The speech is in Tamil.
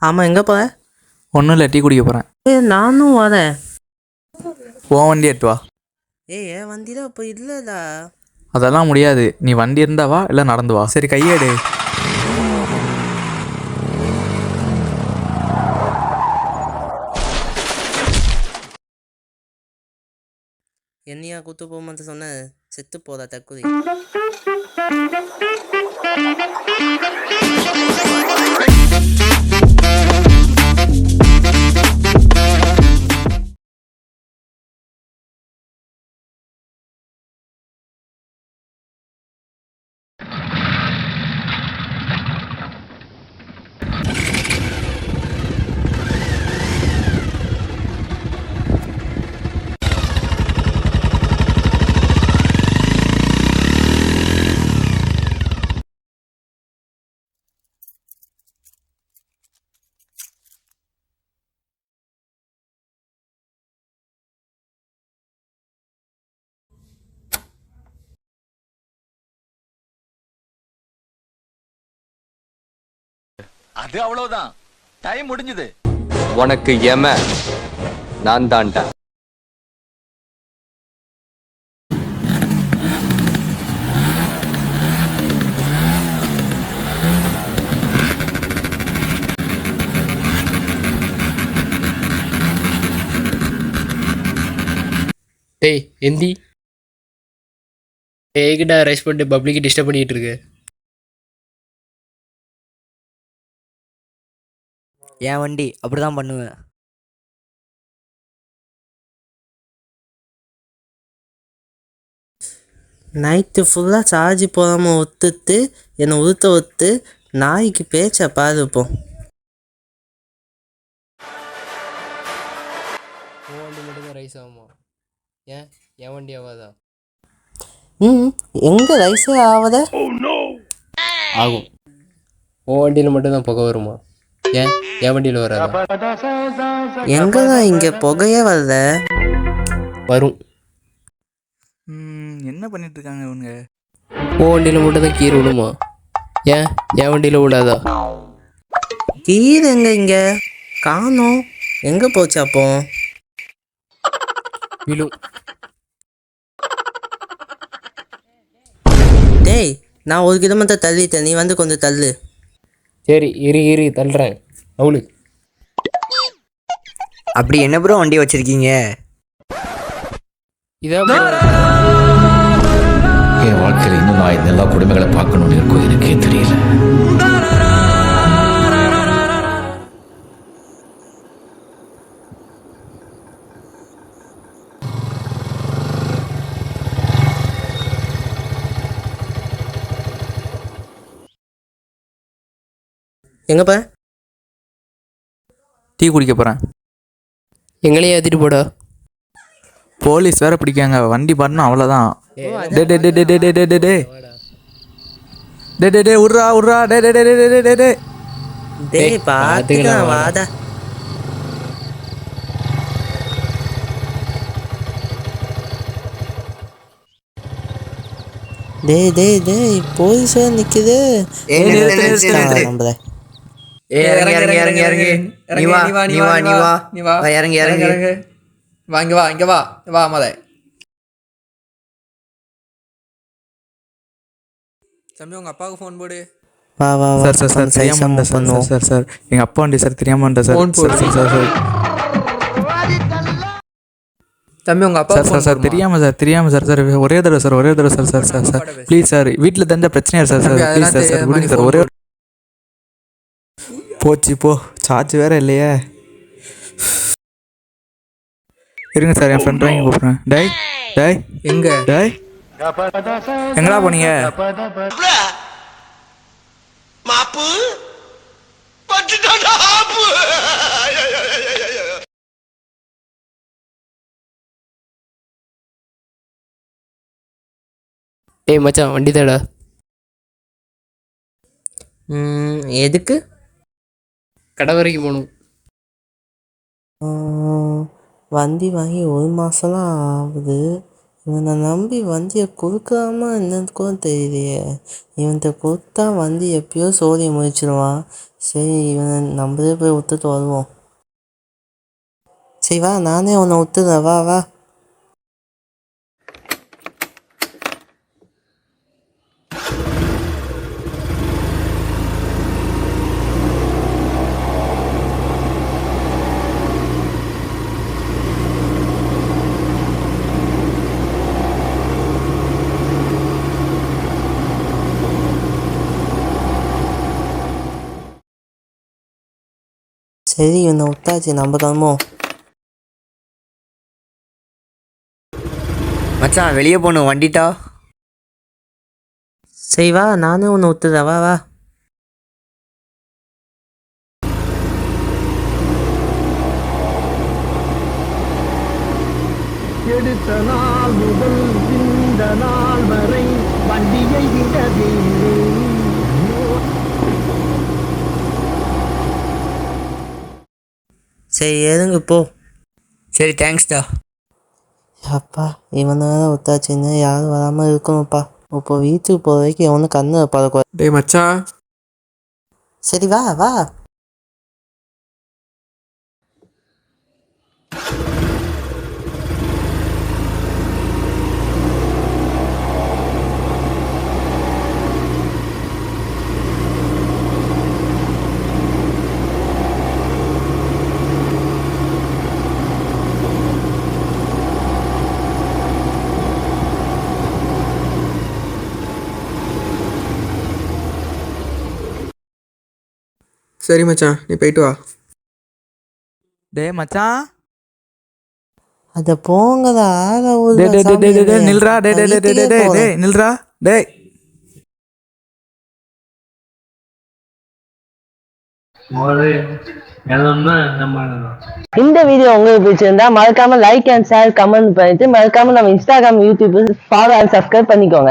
ஆமாம், எங்கே போகிற? ஒன்றும் இல்லை, டீ குடிக்க போகிறேன். நானும் வரேன். உன் வண்டி எடுத்து வா. என் வண்டி தான் இப்போ இல்லைடா. அதெல்லாம் முடியாது. நீ வண்டி இருந்தா வா, இல்லை நடந்து வா. சரி, கையேடு. என்னையா கூத்து போகும்போது சொன்ன செத்து போதா தக்குதி. அது அவ்வளவுதான், டைம் முடிஞ்சது. உனக்கு எம நான் தான்டா. டேய் எந்தி ஏகிட்ட ரைஸ் பண்ணிட்டு பப்ளிக்கு டிஸ்டர்ப் பண்ணிட்டு இருக்கு. என் வண்டி அப்படிதான் பண்ணுவேன். நைட்டு ஃபுல்லாக சார்ஜ் போகாமல் ஒத்துட்டு என்னை ஒத்து நாய்க்கு பேச்சை பாருப்போம். உன் வண்டி மட்டும்தான் ரைஸ் ஆகுமா? ஏன் என் வண்டி ஆகாதா? எங்கே ரைஸே ஆகாத? ஆகும். உன் வண்டியில் மட்டும்தான் புகை வருமா? ஏன் என் வண்டியில் வராதா? எங்கே தான் இங்கே புகையே வரல. வரும். என்ன பண்ணிட்டு இருக்காங்க இவங்க? உன் வண்டியில் மட்டும்தான் கீரை விடுமா? ஏன் என் வண்டியில் விடாதா? கீரை எங்கே இங்கே காணோம். எங்கே போச்சு அப்போ? விழும். டேய், நான் 1 கிலோமீட்டர் தள்ளிட்டேன், நீ வந்து கொஞ்சம் தள்ளு. சரி இரு தள்ளுறேன். அவளு அப்படி என்ன ப்ரோ வண்டி வச்சிருக்கீங்க? இதான் என் வாழ்க்கையில் இன்னும் நான் இந்த எல்லா குடும்பங்களை பார்க்கணும்னு இருக்கும், எனக்கே தெரியல. எங்கப்பா? டீ குடிக்க போகிறேன். எங்களையே ஏற்றிட்டு போடா. போலீஸ் வேற பிடிக்காங்க. வண்டி பண்ணணும் அவ்வளோதான். டே டே டே டே டே டே டே டே டே டே டே டே உர்ரா உர்ரா டே டே டே டே டே டே டே. டேய் பார்த்துக்கலாம் வாடா. டேய் போலீஸ் நிக்குது. நம்மள இறங்கி வா மலை. தம்பி உங்க அப்பாவுக்கு ஃபோன் போடு. வா சார் தெரியாம பண்ணுவோம். சார் எங்கள் அப்பா வண்டி சார், தெரியாம சார். தம்பி உங்க அப்பா சார் தெரியாம சார் ஒரே தடவை சார் ப்ளீஸ் சார். வீட்டில் தெரிஞ்ச பிரச்சனையா சார் ப்ளீஸ் சார் விடுங்க சார். ஒரே போச்சு போ, சார்ஜ் வேற இல்லையே. இருங்க சார், என் ஃப்ரெண்ட் வாங்கி கூப்பிட்றேன். டேய் எங்கடா போனீங்க? டேய் மச்சான் வண்டி தாடா. எதுக்கு? கடை வரைக்கும் போகணும். வண்டி வாங்கி 1 மாதம்லாம் ஆகுது. இவனை நம்பி வண்டியை கொடுக்காம என்னன்னு தெரியலையே. இவன்கிட்ட கொடுத்தா வண்டி எப்பயோ சோழியை முடிச்சிடுவான். சரி, இவனை நம்மளே போய் விட்டுட்டு வருவோம். சரி வா, நானே உன்னை விட்டுறேன், வா வா. சரி, இவனை விட்டாச்சு, நம்ம கிளம்புவோம். மச்சான் வெளியே போகணும், வண்டிட்டா. சரி வா, நானே உன்னை விட்டுறேன், வா வா. எடுத்த நாள் முதல் இந்த நாள் வரை வண்டியை விடவில்லை. சரி, ஏறுங்க போ. சரி, தேங்க்ஸ்டா. அப்பா, இவனை வேற விட்டாச்சுன்னு யாரும் வராமல் இருக்கணும்ப்பா. இப்போ வீட்டுக்கு போகிற வரைக்கும் எவனும் கண்ணு பறக்கூடாது. டேய் மச்சான், சரி வா வா. சரி மச்சான், நீ போயிட்டு வா. டேய் மச்சான், அத போங்கடா, ஆக ஒரு டேய் டேய் டேய் டேய் டேய் நில்றா, டேய் டேய் டேய் டேய் டேய் டேய் நில்றா, டேய். இந்த வீடியோ உங்களுக்கு பிடிச்சிருந்தா மறக்காம லைக் அண்ட் ஷேர் கமெண்ட் பண்ணிட்டு மறக்காம நம்ம Instagram YouTube follow and subscribe பண்ணிக்கோங்க.